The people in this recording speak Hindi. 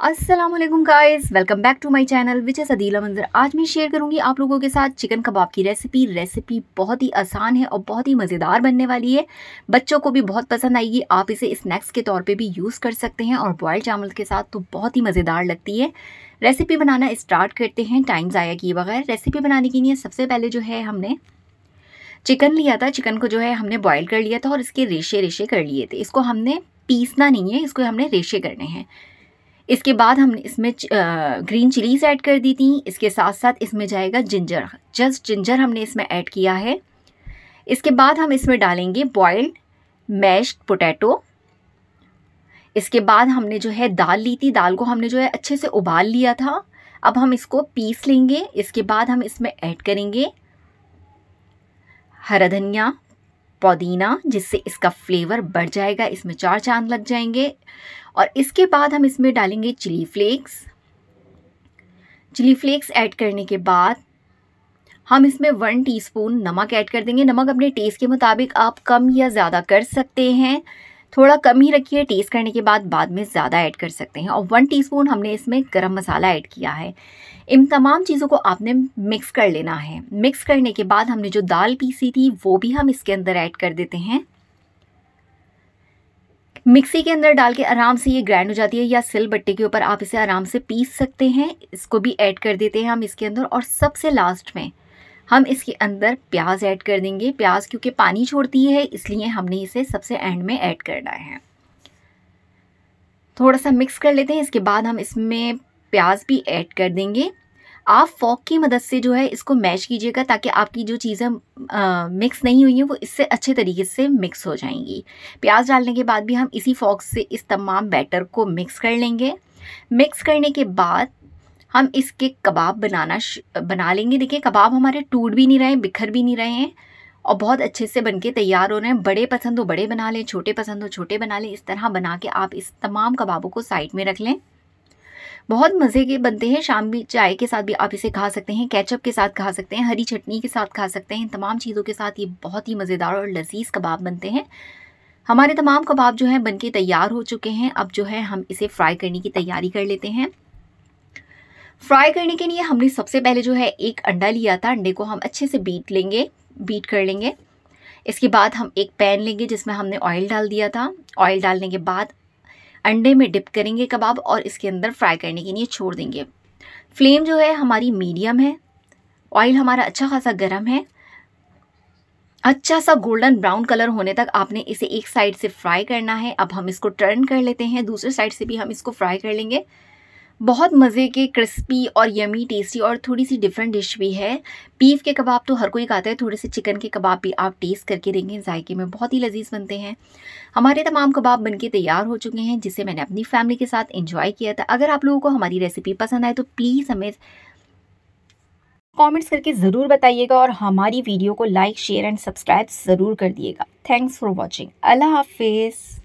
अस्सलाम वालेकुम guys, welcome back to my channel which is Adeela Manzar. आज मैं शेयर करूंगी आप लोगों के साथ चिकन कबाब की रेसिपी बहुत ही आसान है और बहुत ही मज़ेदार बनने वाली है। बच्चों को भी बहुत पसंद आएगी। आप इसे स्नैक्स के तौर पे भी यूज़ कर सकते हैं और बॉयल्ड चावल के साथ तो बहुत ही मज़ेदार लगती है। रेसिपी बनाना स्टार्ट करते हैं टाइम ज़ाया किए बगैर। रेसिपी बनाने के लिए सबसे पहले जो है हमने चिकन लिया था। चिकन को जो है हमने बॉयल कर लिया था और इसके रेशे रेशे कर लिए थे। इसको हमने पीसना नहीं है, इसको हमने रेशे करने हैं। इसके बाद हमने इसमें ग्रीन चिलीज ऐड कर दी थी। इसके साथ साथ इसमें जाएगा जिंजर, जस्ट जिंजर हमने इसमें ऐड किया है। इसके बाद हम इसमें डालेंगे बॉइल्ड मैश्ड पोटैटो। इसके बाद हमने जो है दाल ली थी, दाल को हमने जो है अच्छे से उबाल लिया था। अब हम इसको पीस लेंगे। इसके बाद हम इसमें ऐड करेंगे हरा धनिया, पुदीना, जिससे इसका फ्लेवर बढ़ जाएगा, इसमें 4 चांद लग जाएंगे। और इसके बाद हम इसमें डालेंगे chilli flakes. Chilli flakes add करने के बाद हम इसमें 1 टीस्पून नमक ऐड कर देंगे। नमक अपने टेस्ट के मुताबिक आप कम या ज़्यादा कर सकते हैं, थोड़ा कम ही रखिए। टेस्ट करने के बाद में ज़्यादा ऐड कर सकते हैं। और 1 टीस्पून हमने इसमें गरम मसाला ऐड किया है। इन तमाम चीज़ों को आपने मिक्स कर लेना है। मिक्स करने के बाद हमने जो दाल पीसी थी वो भी हम इसके अंदर ऐड कर देते हैं। मिक्सी के अंदर डाल के आराम से ये ग्राइंड हो जाती है, या सिल बट्टे के ऊपर आप इसे आराम से पीस सकते हैं। इसको भी ऐड कर देते हैं हम इसके अंदर। और सबसे लास्ट में हम इसके अंदर प्याज ऐड कर देंगे। प्याज क्योंकि पानी छोड़ती है, इसलिए हमने इसे सबसे एंड में ऐड करना है। थोड़ा सा मिक्स कर लेते हैं। इसके बाद हम इसमें प्याज भी ऐड कर देंगे। आप फॉक की मदद से जो है इसको मैश कीजिएगा, ताकि आपकी जो चीज़ें मिक्स नहीं हुई हैं वो इससे अच्छे तरीके से मिक्स हो जाएंगी। प्याज डालने के बाद भी हम इसी फॉक से इस तमाम बैटर को मिक्स कर लेंगे। मिक्स करने के बाद हम इसके कबाब बना लेंगे। देखिए कबाब हमारे टूट भी नहीं रहे, बिखर भी नहीं रहे हैं और बहुत अच्छे से बनके तैयार हो रहे हैं। बड़े पसंद हो बड़े बना लें, छोटे पसंद हो छोटे बना लें। इस तरह बना के आप इस तमाम कबाबों को साइड में रख लें। बहुत मज़े के बनते हैं। शाम भी चाय के साथ भी आप इसे खा सकते हैं, केचप के साथ खा सकते हैं, हरी चटनी के साथ खा सकते हैं। इन तमाम चीज़ों के साथ ये बहुत ही मज़ेदार और लजीज कबाब बनते हैं। हमारे तमाम कबाब जो हैं बनके तैयार हो चुके हैं। अब जो है हम इसे फ्राई करने की तैयारी कर लेते हैं। फ्राई करने के लिए हमने सबसे पहले जो है एक अंडा लिया था। अंडे को हम अच्छे से बीट कर लेंगे। इसके बाद हम एक पैन लेंगे जिसमें हमने ऑयल डाल दिया था। ऑयल डालने के बाद अंडे में डिप करेंगे कबाब और इसके अंदर फ्राई करने के लिए छोड़ देंगे। फ्लेम जो है हमारी मीडियम है। ऑयल हमारा अच्छा खासा गर्म है। अच्छा सा गोल्डन ब्राउन कलर होने तक आपने इसे एक साइड से फ्राई करना है। अब हम इसको टर्न कर लेते हैं, दूसरे साइड से भी हम इसको फ्राई कर लेंगे। बहुत मज़े के क्रिस्पी और यमी टेस्टी और थोड़ी सी डिफरेंट डिश भी है। बीफ के कबाब तो हर कोई खाता है, थोड़े से चिकन के कबाब भी आप टेस्ट करके देंगे, जायके में बहुत ही लजीज बनते हैं। हमारे तमाम कबाब बनके तैयार हो चुके हैं, जिसे मैंने अपनी फैमिली के साथ एंजॉय किया था। अगर आप लोगों को हमारी रेसिपी पसंद आए तो प्लीज़ हमें कमेंट्स करके ज़रूर बताइएगा और हमारी वीडियो को लाइक, शेयर एंड सब्सक्राइब ज़रूर कर दिएगा। Thanks for watching. अल्लाह हाफिज़।